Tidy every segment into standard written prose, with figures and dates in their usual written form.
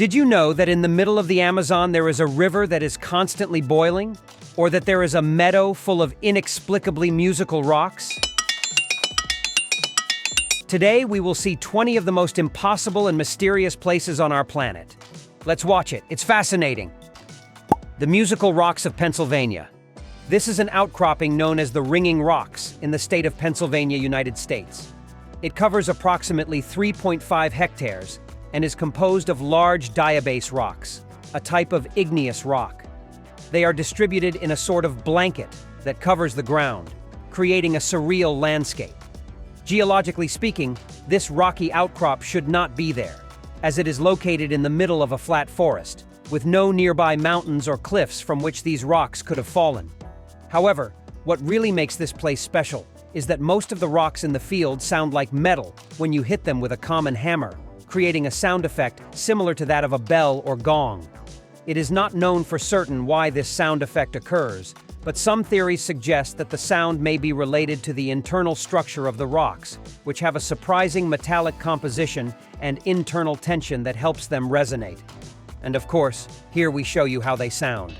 Did you know that in the middle of the Amazon there is a river that is constantly boiling? Or that there is a meadow full of inexplicably musical rocks? Today we will see 20 of the most impossible and mysterious places on our planet. Let's watch it. It's fascinating. The musical rocks of Pennsylvania. This is an outcropping known as the Ringing Rocks in the state of Pennsylvania, United States. It covers approximately 3.5 hectares and is composed of large diabase rocks, a type of igneous rock. They are distributed in a sort of blanket that covers the ground, creating a surreal landscape. Geologically speaking, this rocky outcrop should not be there, as it is located in the middle of a flat forest, with no nearby mountains or cliffs from which these rocks could have fallen. However, what really makes this place special is that most of the rocks in the field sound like metal when you hit them with a common hammer, creating a sound effect similar to that of a bell or gong. It is not known for certain why this sound effect occurs, but some theories suggest that the sound may be related to the internal structure of the rocks, which have a surprising metallic composition and internal tension that helps them resonate. And of course, here we show you how they sound.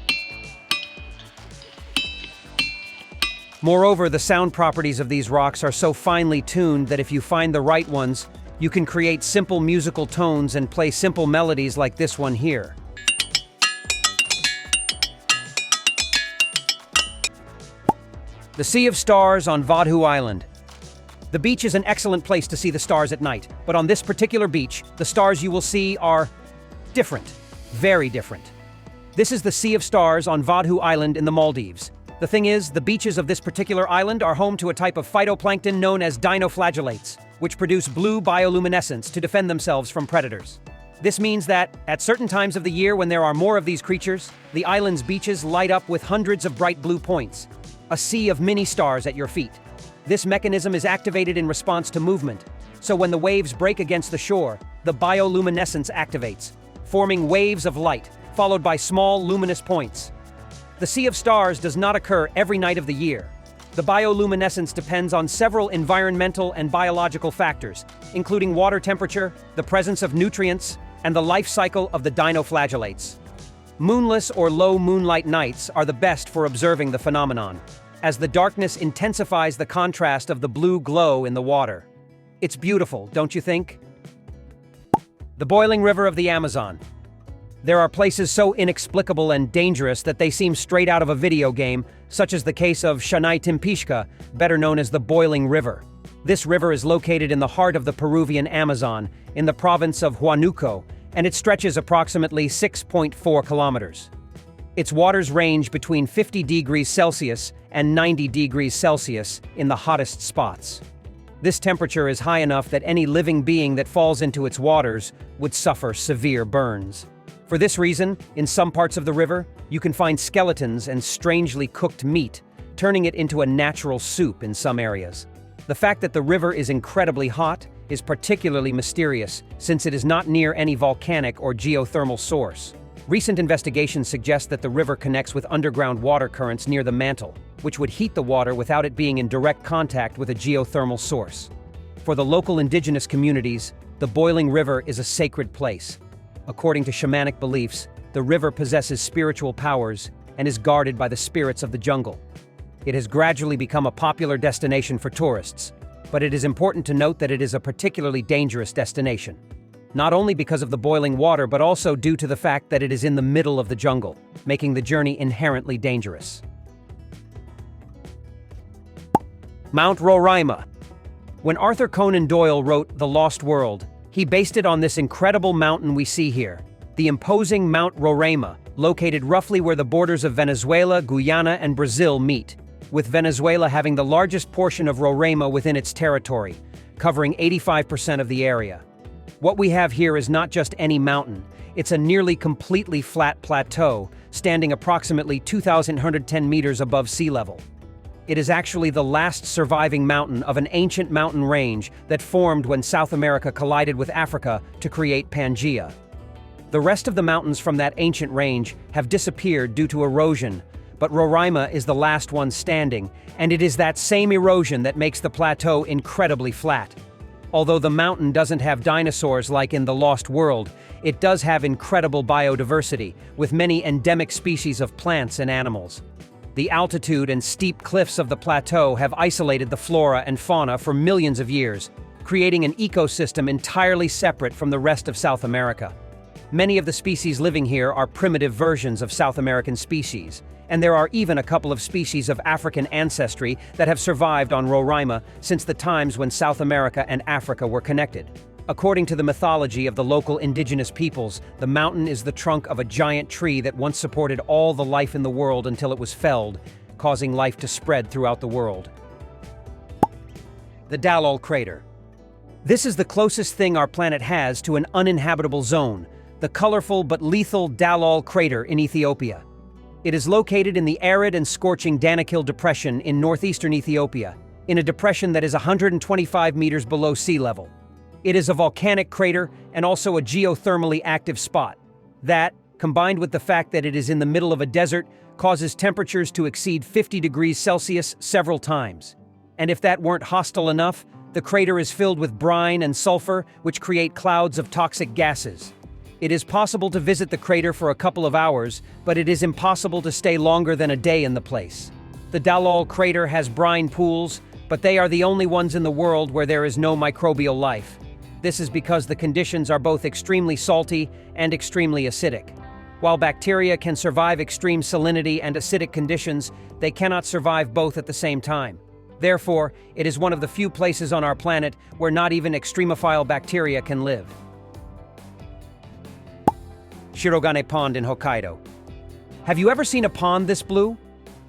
Moreover, the sound properties of these rocks are so finely tuned that if you find the right ones, you can create simple musical tones and play simple melodies like this one here. The Sea of Stars on Vadhu Island. The beach is an excellent place to see the stars at night, but on this particular beach, the stars you will see are different, very different. This is the Sea of Stars on Vadhu Island in the Maldives. The thing is, the beaches of this particular island are home to a type of phytoplankton known as dinoflagellates, which produce blue bioluminescence to defend themselves from predators. This means that, at certain times of the year when there are more of these creatures, the island's beaches light up with hundreds of bright blue points, a sea of mini-stars at your feet. This mechanism is activated in response to movement, so when the waves break against the shore, the bioluminescence activates, forming waves of light, followed by small luminous points. The Sea of Stars does not occur every night of the year. The bioluminescence depends on several environmental and biological factors, including water temperature, the presence of nutrients, and the life cycle of the dinoflagellates. Moonless or low moonlight nights are the best for observing the phenomenon, as the darkness intensifies the contrast of the blue glow in the water. It's beautiful, don't you think? The boiling river of the Amazon. There are places so inexplicable and dangerous that they seem straight out of a video game, such as the case of Shanai Timpishka, better known as the Boiling River. This river is located in the heart of the Peruvian Amazon, in the province of Huánuco, and it stretches approximately 6.4 kilometers. Its waters range between 50 degrees Celsius and 90 degrees Celsius in the hottest spots. This temperature is high enough that any living being that falls into its waters would suffer severe burns. For this reason, in some parts of the river, you can find skeletons and strangely cooked meat, turning it into a natural soup in some areas. The fact that the river is incredibly hot is particularly mysterious, since it is not near any volcanic or geothermal source. Recent investigations suggest that the river connects with underground water currents near the mantle, which would heat the water without it being in direct contact with a geothermal source. For the local indigenous communities, the boiling river is a sacred place. According to shamanic beliefs, the river possesses spiritual powers and is guarded by the spirits of the jungle. It has gradually become a popular destination for tourists, but it is important to note that it is a particularly dangerous destination. Not only because of the boiling water, but also due to the fact that it is in the middle of the jungle, making the journey inherently dangerous. Mount Roraima. When Arthur Conan Doyle wrote The Lost World, he based it on this incredible mountain we see here, the imposing Mount Roraima, located roughly where the borders of Venezuela, Guyana, and Brazil meet, with Venezuela having the largest portion of Roraima within its territory, covering 85% of the area. What we have here is not just any mountain, it's a nearly completely flat plateau, standing approximately 2,110 meters above sea level. It is actually the last surviving mountain of an ancient mountain range that formed when South America collided with Africa to create Pangaea. The rest of the mountains from that ancient range have disappeared due to erosion, but Roraima is the last one standing, and it is that same erosion that makes the plateau incredibly flat. Although the mountain doesn't have dinosaurs like in the Lost World, it does have incredible biodiversity, with many endemic species of plants and animals. The altitude and steep cliffs of the plateau have isolated the flora and fauna for millions of years, creating an ecosystem entirely separate from the rest of South America. Many of the species living here are primitive versions of South American species, and there are even a couple of species of African ancestry that have survived on Roraima since the times when South America and Africa were connected. According to the mythology of the local indigenous peoples, the mountain is the trunk of a giant tree that once supported all the life in the world until it was felled, causing life to spread throughout the world. The Dalol Crater. This is the closest thing our planet has to an uninhabitable zone, the colorful but lethal Dalol Crater in Ethiopia. It is located in the arid and scorching Danakil Depression in northeastern Ethiopia, in a depression that is 125 meters below sea level. It is a volcanic crater and also a geothermally active spot. That, combined with the fact that it is in the middle of a desert, causes temperatures to exceed 50 degrees Celsius several times. And if that weren't hostile enough, the crater is filled with brine and sulfur, which create clouds of toxic gases. It is possible to visit the crater for a couple of hours, but it is impossible to stay longer than a day in the place. The Dalol crater has brine pools, but they are the only ones in the world where there is no microbial life. This is because the conditions are both extremely salty and extremely acidic. While bacteria can survive extreme salinity and acidic conditions, they cannot survive both at the same time. Therefore, it is one of the few places on our planet where not even extremophile bacteria can live. Shirogane Pond in Hokkaido. Have you ever seen a pond this blue?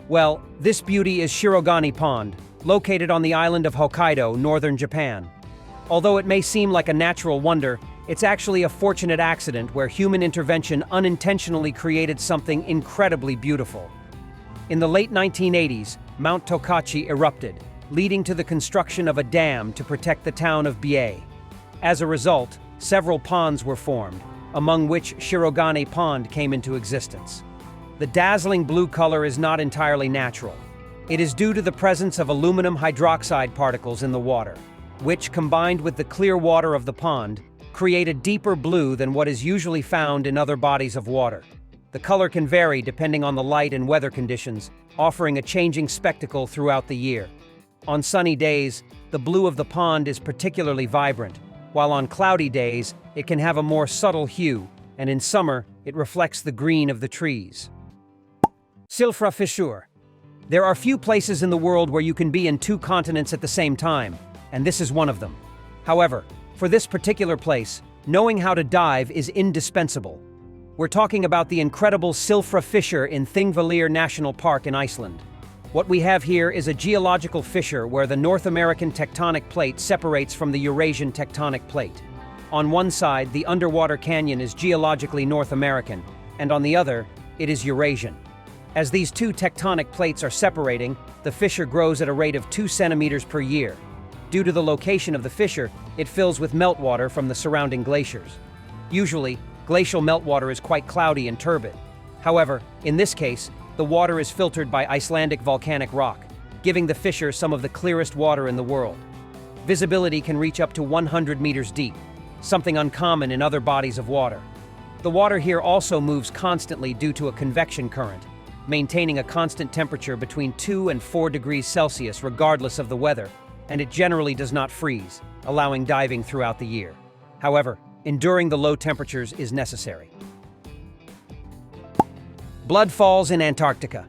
Well, this beauty is Shirogane Pond, located on the island of Hokkaido, northern Japan. Although it may seem like a natural wonder, it's actually a fortunate accident where human intervention unintentionally created something incredibly beautiful. In the late 1980s, Mount Tokachi erupted, leading to the construction of a dam to protect the town of Biei. As a result, several ponds were formed, among which Shirogane Pond came into existence. The dazzling blue color is not entirely natural. It is due to the presence of aluminum hydroxide particles in the water, which, combined with the clear water of the pond, create a deeper blue than what is usually found in other bodies of water. The color can vary depending on the light and weather conditions, offering a changing spectacle throughout the year. On sunny days, the blue of the pond is particularly vibrant, while on cloudy days, it can have a more subtle hue, and in summer, it reflects the green of the trees. Silfra Fissure. There are few places in the world where you can be in two continents at the same time, and this is one of them. However, for this particular place, knowing how to dive is indispensable. We're talking about the incredible Silfra Fissure in Thingvellir National Park in Iceland. What we have here is a geological fissure where the North American tectonic plate separates from the Eurasian tectonic plate. On one side, the underwater canyon is geologically North American, and on the other, it is Eurasian. As these two tectonic plates are separating, the fissure grows at a rate of 2 centimeters per year. Due to the location of the fissure, it fills with meltwater from the surrounding glaciers. Usually, glacial meltwater is quite cloudy and turbid. However, in this case, the water is filtered by Icelandic volcanic rock, giving the fissure some of the clearest water in the world. Visibility can reach up to 100 meters deep, something uncommon in other bodies of water. The water here also moves constantly due to a convection current, maintaining a constant temperature between 2 and 4 degrees Celsius regardless of the weather, and it generally does not freeze, allowing diving throughout the year. However, enduring the low temperatures is necessary. Blood Falls in Antarctica.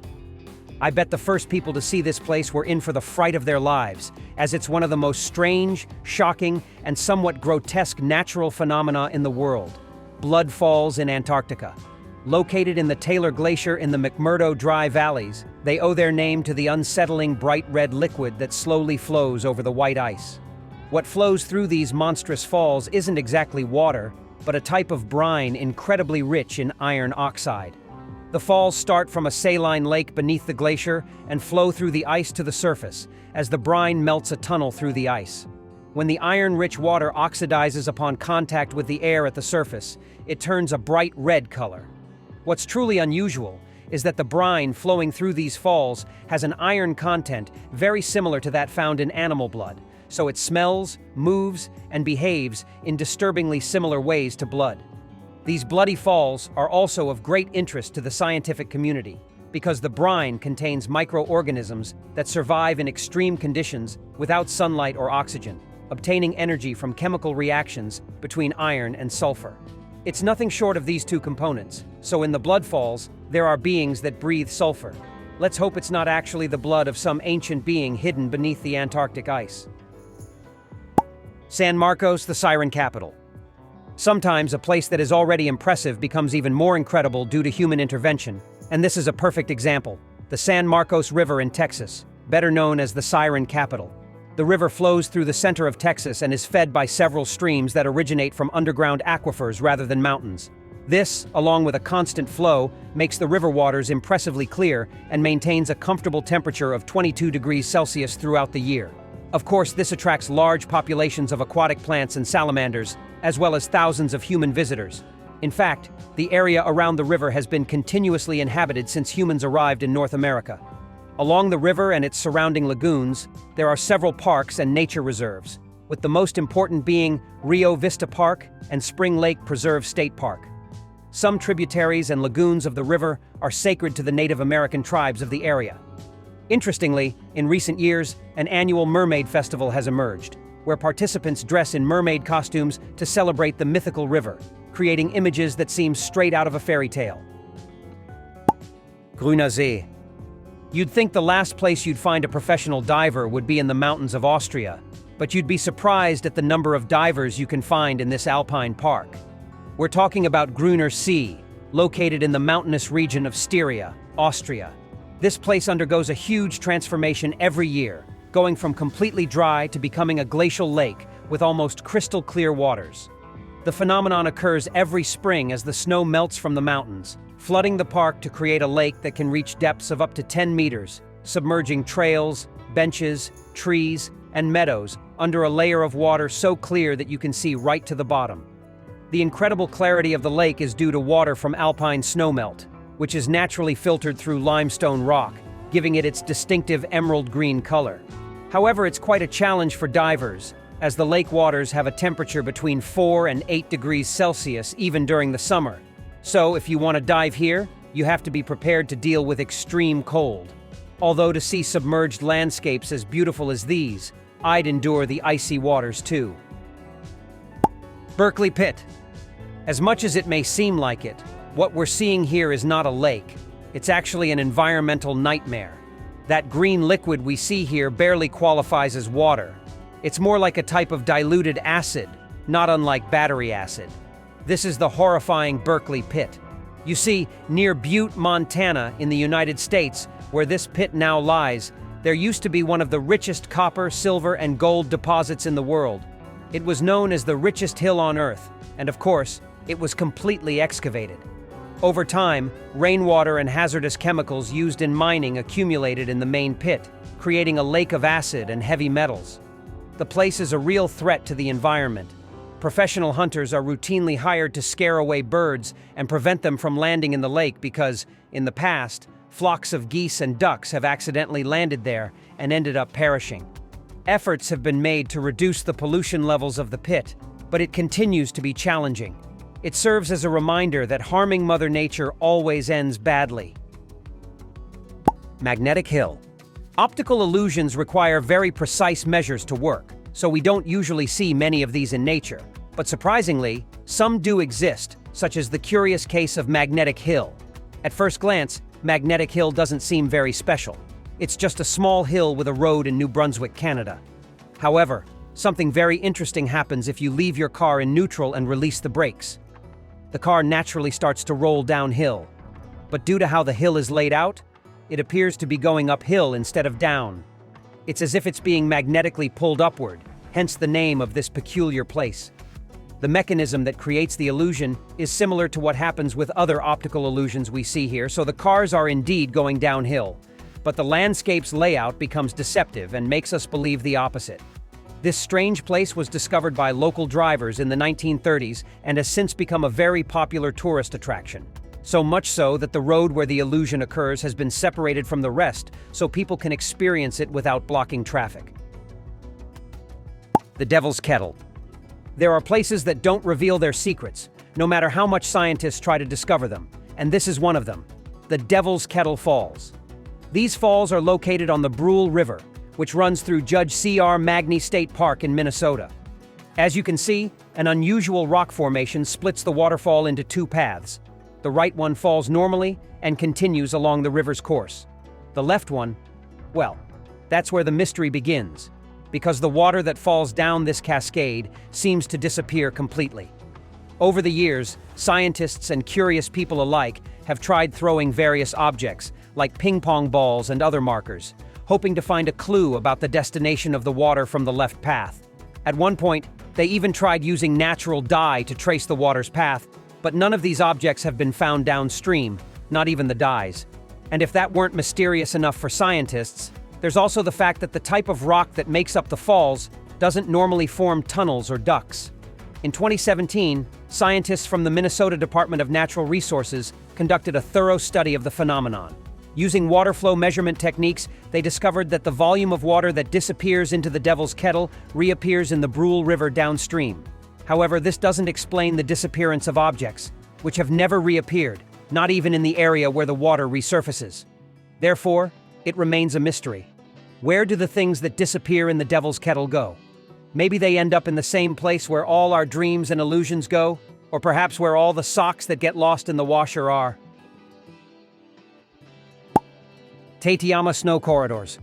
I bet the first people to see this place were in for the fright of their lives, as it's one of the most strange, shocking, and somewhat grotesque natural phenomena in the world. Blood Falls in Antarctica. Located in the Taylor Glacier in the McMurdo Dry Valleys, they owe their name to the unsettling bright red liquid that slowly flows over the white ice. What flows through these monstrous falls isn't exactly water, but a type of brine incredibly rich in iron oxide. The falls start from a saline lake beneath the glacier and flow through the ice to the surface, as the brine melts a tunnel through the ice. When the iron-rich water oxidizes upon contact with the air at the surface, it turns a bright red color. What's truly unusual is that the brine flowing through these falls has an iron content very similar to that found in animal blood, so it smells, moves, and behaves in disturbingly similar ways to blood. These bloody falls are also of great interest to the scientific community because the brine contains microorganisms that survive in extreme conditions without sunlight or oxygen, obtaining energy from chemical reactions between iron and sulfur. It's nothing short of these two components, so in the blood falls, there are beings that breathe sulfur. Let's hope it's not actually the blood of some ancient being hidden beneath the Antarctic ice. San Marcos, the siren capital. Sometimes a place that is already impressive becomes even more incredible due to human intervention, and this is a perfect example. The San Marcos River in Texas, better known as the Siren Capital. The river flows through the center of Texas and is fed by several streams that originate from underground aquifers rather than mountains. This, along with a constant flow, makes the river waters impressively clear and maintains a comfortable temperature of 22 degrees Celsius throughout the year. Of course, this attracts large populations of aquatic plants and salamanders, as well as thousands of human visitors. In fact, the area around the river has been continuously inhabited since humans arrived in North America. Along the river and its surrounding lagoons, there are several parks and nature reserves, with the most important being Rio Vista Park and Spring Lake Preserve State Park. Some tributaries and lagoons of the river are sacred to the Native American tribes of the area. Interestingly, in recent years, an annual mermaid festival has emerged, where participants dress in mermaid costumes to celebrate the mythical river, creating images that seem straight out of a fairy tale. Grüner See. You'd think the last place you'd find a professional diver would be in the mountains of Austria, but you'd be surprised at the number of divers you can find in this alpine park. We're talking about Grüner See, located in the mountainous region of Styria, Austria. This place undergoes a huge transformation every year, going from completely dry to becoming a glacial lake with almost crystal clear waters. The phenomenon occurs every spring as the snow melts from the mountains, flooding the park to create a lake that can reach depths of up to 10 meters, submerging trails, benches, trees, and meadows under a layer of water so clear that you can see right to the bottom. The incredible clarity of the lake is due to water from alpine snowmelt, which is naturally filtered through limestone rock, giving it its distinctive emerald green color. However, it's quite a challenge for divers, as the lake waters have a temperature between 4 and 8 degrees Celsius even during the summer. So, if you want to dive here, you have to be prepared to deal with extreme cold. Although to see submerged landscapes as beautiful as these, I'd endure the icy waters too. Berkeley Pit. As much as it may seem like it, what we're seeing here is not a lake. It's actually an environmental nightmare. That green liquid we see here barely qualifies as water. It's more like a type of diluted acid, not unlike battery acid. This is the horrifying Berkeley Pit. You see, near Butte, Montana, in the United States, where this pit now lies, there used to be one of the richest copper, silver, and gold deposits in the world. It was known as the richest hill on Earth, and of course, it was completely excavated. Over time, rainwater and hazardous chemicals used in mining accumulated in the main pit, creating a lake of acid and heavy metals. The place is a real threat to the environment. Professional hunters are routinely hired to scare away birds and prevent them from landing in the lake because, in the past, flocks of geese and ducks have accidentally landed there and ended up perishing. Efforts have been made to reduce the pollution levels of the pit, but it continues to be challenging. It serves as a reminder that harming Mother Nature always ends badly. Magnetic Hill. Optical illusions require very precise measures to work, so we don't usually see many of these in nature. But surprisingly, some do exist, such as the curious case of Magnetic Hill. At first glance, Magnetic Hill doesn't seem very special. It's just a small hill with a road in New Brunswick, Canada. However, something very interesting happens if you leave your car in neutral and release the brakes. The car naturally starts to roll downhill. But due to how the hill is laid out, it appears to be going uphill instead of down. It's as if it's being magnetically pulled upward, hence the name of this peculiar place. The mechanism that creates the illusion is similar to what happens with other optical illusions we see here, so the cars are indeed going downhill. But the landscape's layout becomes deceptive and makes us believe the opposite. This strange place was discovered by local drivers in the 1930s and has since become a very popular tourist attraction. So much so that the road where the illusion occurs has been separated from the rest so people can experience it without blocking traffic. The Devil's Kettle. There are places that don't reveal their secrets, no matter how much scientists try to discover them, and this is one of them, the Devil's Kettle Falls. These falls are located on the Brule River, which runs through Judge C.R. Magny State Park in Minnesota. As you can see, an unusual rock formation splits the waterfall into two paths. The right one falls normally and continues along the river's course. The left one, well, that's where the mystery begins, because the water that falls down this cascade seems to disappear completely. Over the years, scientists and curious people alike have tried throwing various objects, like ping pong balls and other markers, hoping to find a clue about the destination of the water from the left path. At one point, they even tried using natural dye to trace the water's path, but none of these objects have been found downstream, not even the dyes. And if that weren't mysterious enough for scientists, there's also the fact that the type of rock that makes up the falls doesn't normally form tunnels or ducts. In 2017, scientists from the Minnesota Department of Natural Resources conducted a thorough study of the phenomenon. Using water flow measurement techniques, they discovered that the volume of water that disappears into the Devil's Kettle reappears in the Brule River downstream. However, this doesn't explain the disappearance of objects, which have never reappeared, not even in the area where the water resurfaces. Therefore, it remains a mystery. Where do the things that disappear in the Devil's Kettle go? Maybe they end up in the same place where all our dreams and illusions go, or perhaps where all the socks that get lost in the washer are. Tateyama Snow Corridors.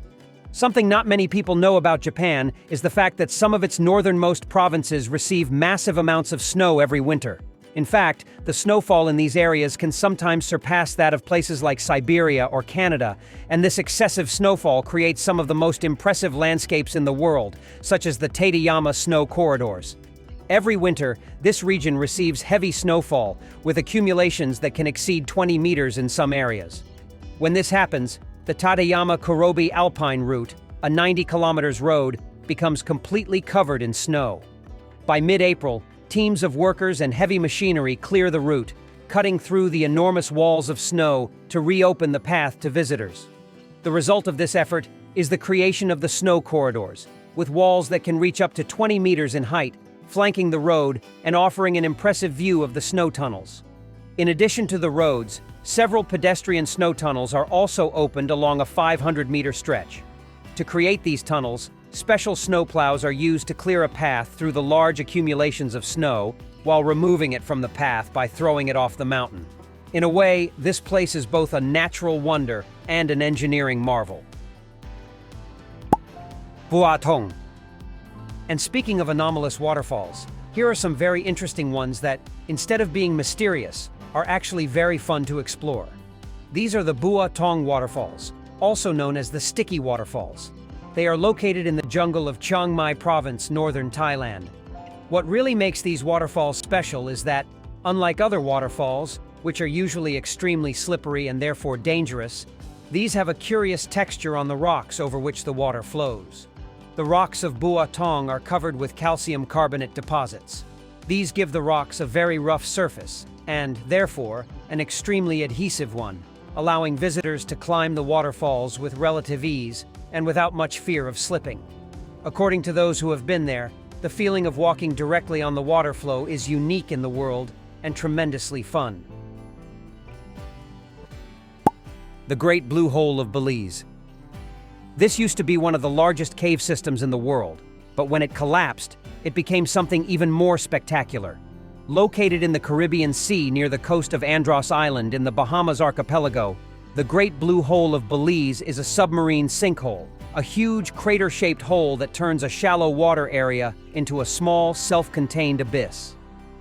Something not many people know about Japan is the fact that some of its northernmost provinces receive massive amounts of snow every winter. In fact, the snowfall in these areas can sometimes surpass that of places like Siberia or Canada, and this excessive snowfall creates some of the most impressive landscapes in the world, such as the Tateyama Snow Corridors. Every winter, this region receives heavy snowfall, with accumulations that can exceed 20 meters in some areas. When this happens, the Tateyama-Kurobi Alpine Route, a 90 kilometers road, becomes completely covered in snow. By mid-April, teams of workers and heavy machinery clear the route, cutting through the enormous walls of snow to reopen the path to visitors. The result of this effort is the creation of the snow corridors, with walls that can reach up to 20 meters in height, flanking the road and offering an impressive view of the snow tunnels. In addition to the roads, several pedestrian snow tunnels are also opened along a 500-meter stretch. To create these tunnels, special snowplows are used to clear a path through the large accumulations of snow, while removing it from the path by throwing it off the mountain. In a way, this place is both a natural wonder and an engineering marvel. Buatong. And speaking of anomalous waterfalls, here are some very interesting ones that, instead of being mysterious, are actually very fun to explore. These are the Buatong waterfalls, also known as the Sticky Waterfalls. They are located in the jungle of Chiang Mai Province, northern Thailand. What really makes these waterfalls special is that, unlike other waterfalls, which are usually extremely slippery and therefore dangerous, these have a curious texture on the rocks over which the water flows. The rocks of Buatong are covered with calcium carbonate deposits. These give the rocks a very rough surface, and, therefore, an extremely adhesive one, allowing visitors to climb the waterfalls with relative ease and without much fear of slipping. According to those who have been there, the feeling of walking directly on the water flow is unique in the world and tremendously fun. The Great Blue Hole of Belize. This used to be one of the largest cave systems in the world, but when it collapsed, it became something even more spectacular. Located in the Caribbean Sea near the coast of Andros Island in the Bahamas archipelago, the Great Blue Hole of Belize is a submarine sinkhole, a huge crater-shaped hole that turns a shallow water area into a small, self-contained abyss.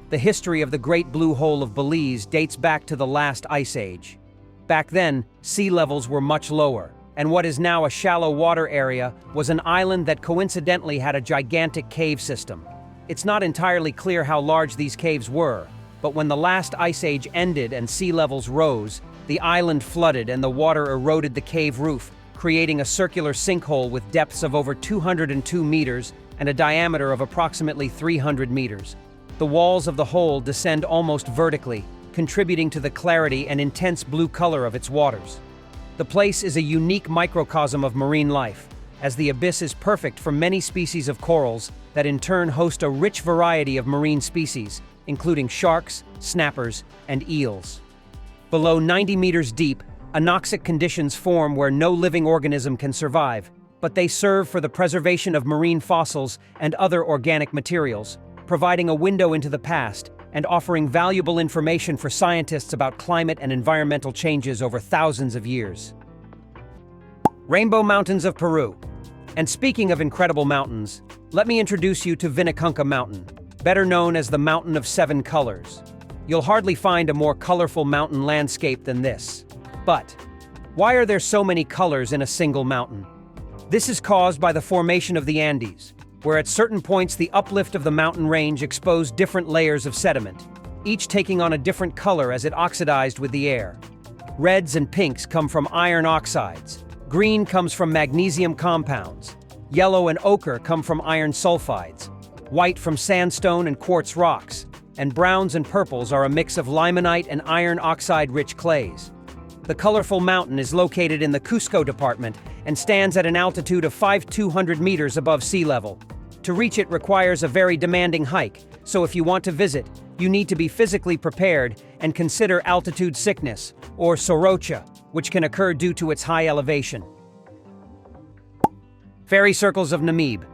The history of the Great Blue Hole of Belize dates back to the last ice age. Back then, sea levels were much lower, and what is now a shallow water area was an island that coincidentally had a gigantic cave system. It's not entirely clear how large these caves were, but when the last ice age ended and sea levels rose, the island flooded and the water eroded the cave roof, creating a circular sinkhole with depths of over 202 meters and a diameter of approximately 300 meters. The walls of the hole descend almost vertically, contributing to the clarity and intense blue color of its waters. The place is a unique microcosm of marine life, as the abyss is perfect for many species of corals that in turn host a rich variety of marine species, including sharks, snappers, and eels. Below 90 meters deep, anoxic conditions form where no living organism can survive, but they serve for the preservation of marine fossils and other organic materials, providing a window into the past and offering valuable information for scientists about climate and environmental changes over thousands of years. Rainbow Mountains of Peru. And speaking of incredible mountains, let me introduce you to Vinicunca Mountain, better known as the Mountain of Seven Colors. You'll hardly find a more colorful mountain landscape than this. But why are there so many colors in a single mountain? This is caused by the formation of the Andes, where at certain points the uplift of the mountain range exposed different layers of sediment, each taking on a different color as it oxidized with the air. Reds and pinks come from iron oxides, green comes from magnesium compounds, yellow and ochre come from iron sulfides, white from sandstone and quartz rocks, and browns and purples are a mix of limonite and iron oxide-rich clays. The colorful mountain is located in the Cusco department and stands at an altitude of 5,200 meters above sea level. To reach it requires a very demanding hike, so if you want to visit, you need to be physically prepared and consider altitude sickness, or sorocha, which can occur due to its high elevation. Fairy circles of Namib.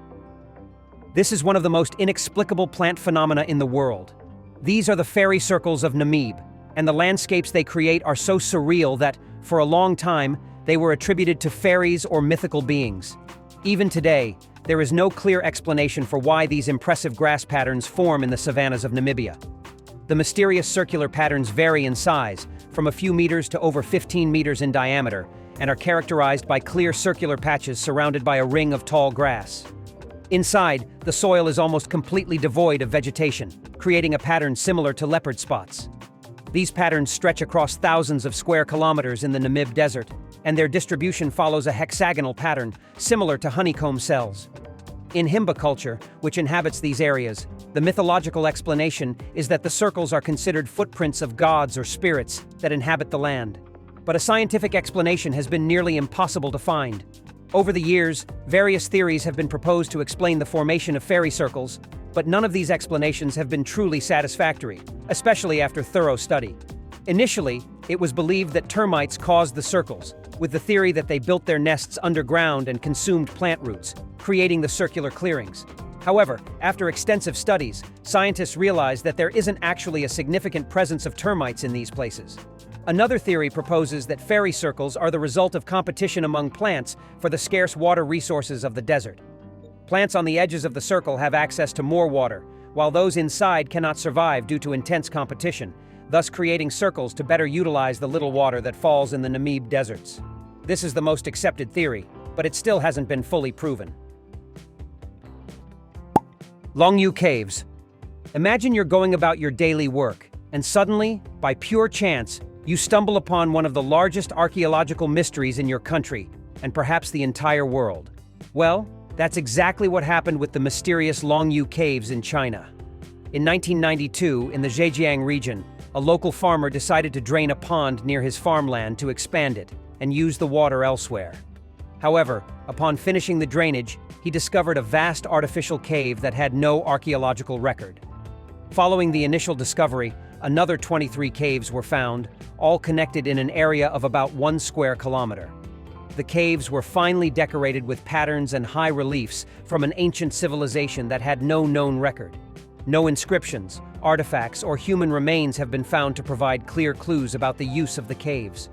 This is one of the most inexplicable plant phenomena in the world. These are the fairy circles of Namib, and the landscapes they create are so surreal that, for a long time, they were attributed to fairies or mythical beings. Even today, there is no clear explanation for why these impressive grass patterns form in the savannas of Namibia. The mysterious circular patterns vary in size, from a few meters to over 15 meters in diameter, and are characterized by clear circular patches surrounded by a ring of tall grass. Inside, the soil is almost completely devoid of vegetation, creating a pattern similar to leopard spots. These patterns stretch across thousands of square kilometers in the Namib Desert, and their distribution follows a hexagonal pattern similar to honeycomb cells. In Himba culture, which inhabits these areas, the mythological explanation is that the circles are considered footprints of gods or spirits that inhabit the land. But a scientific explanation has been nearly impossible to find. Over the years, various theories have been proposed to explain the formation of fairy circles, but none of these explanations have been truly satisfactory, especially after thorough study. Initially, it was believed that termites caused the circles, with the theory that they built their nests underground and consumed plant roots, creating the circular clearings. However, after extensive studies, scientists realized that there isn't actually a significant presence of termites in these places. Another theory proposes that fairy circles are the result of competition among plants for the scarce water resources of the desert. Plants on the edges of the circle have access to more water, while those inside cannot survive due to intense competition, thus creating circles to better utilize the little water that falls in the Namib deserts. This is the most accepted theory, but it still hasn't been fully proven. Longyu Caves. Imagine you're going about your daily work, and suddenly, by pure chance, you stumble upon one of the largest archaeological mysteries in your country, and perhaps the entire world. Well, that's exactly what happened with the mysterious Longyu Caves in China. In 1992, in the Zhejiang region, a local farmer decided to drain a pond near his farmland to expand it and use the water elsewhere. However, upon finishing the drainage, he discovered a vast artificial cave that had no archaeological record. Following the initial discovery, another 23 caves were found, all connected in an area of about 1 square kilometer. The caves were finely decorated with patterns and high reliefs from an ancient civilization that had no known record. No inscriptions, artifacts, or human remains have been found to provide clear clues about the use of the caves.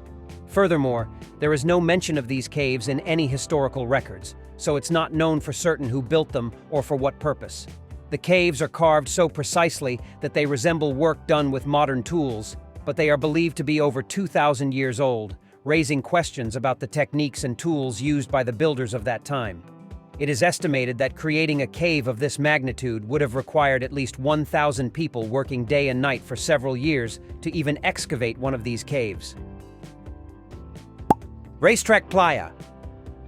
Furthermore, there is no mention of these caves in any historical records, so it's not known for certain who built them or for what purpose. The caves are carved so precisely that they resemble work done with modern tools, but they are believed to be over 2,000 years old, raising questions about the techniques and tools used by the builders of that time. It is estimated that creating a cave of this magnitude would have required at least 1,000 people working day and night for several years to even excavate one of these caves. Racetrack Playa.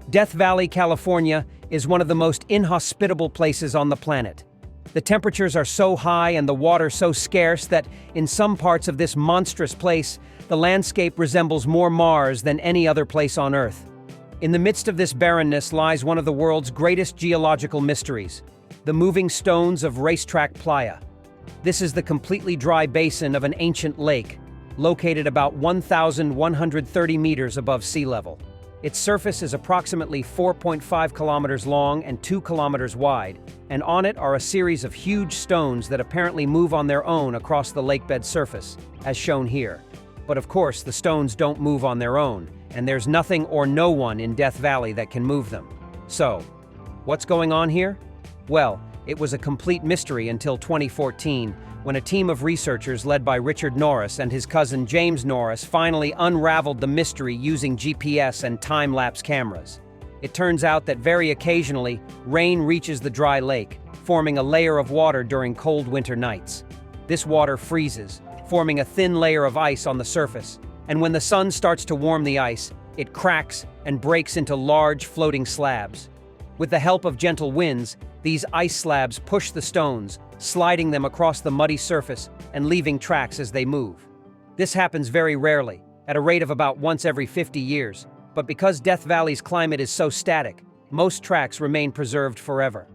Death Valley, California is one of the most inhospitable places on the planet. The temperatures are so high and the water so scarce that, in some parts of this monstrous place, the landscape resembles more Mars than any other place on Earth. In the midst of this barrenness lies one of the world's greatest geological mysteries, the moving stones of Racetrack Playa. This is the completely dry basin of an ancient lake, located about 1,130 meters above sea level. Its surface is approximately 4.5 kilometers long and 2 kilometers wide, and on it are a series of huge stones that apparently move on their own across the lakebed surface, as shown here. But of course, the stones don't move on their own, and there's nothing or no one in Death Valley that can move them. So, what's going on here? Well, it was a complete mystery until 2014, when a team of researchers led by Richard Norris and his cousin James Norris finally unraveled the mystery using GPS and time-lapse cameras. It turns out that very occasionally, rain reaches the dry lake, forming a layer of water during cold winter nights. This water freezes, forming a thin layer of ice on the surface, and when the sun starts to warm the ice, it cracks and breaks into large floating slabs. With the help of gentle winds, these ice slabs push the stones, sliding them across the muddy surface and leaving tracks as they move. This happens very rarely, at a rate of about once every 50 years, but because Death Valley's climate is so static, most tracks remain preserved forever.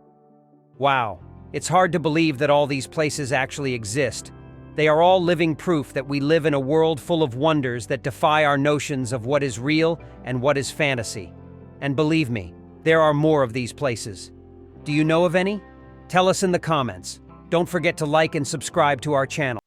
Wow, it's hard to believe that all these places actually exist. They are all living proof that we live in a world full of wonders that defy our notions of what is real and what is fantasy. And believe me, there are more of these places. Do you know of any? Tell us in the comments. Don't forget to like and subscribe to our channel.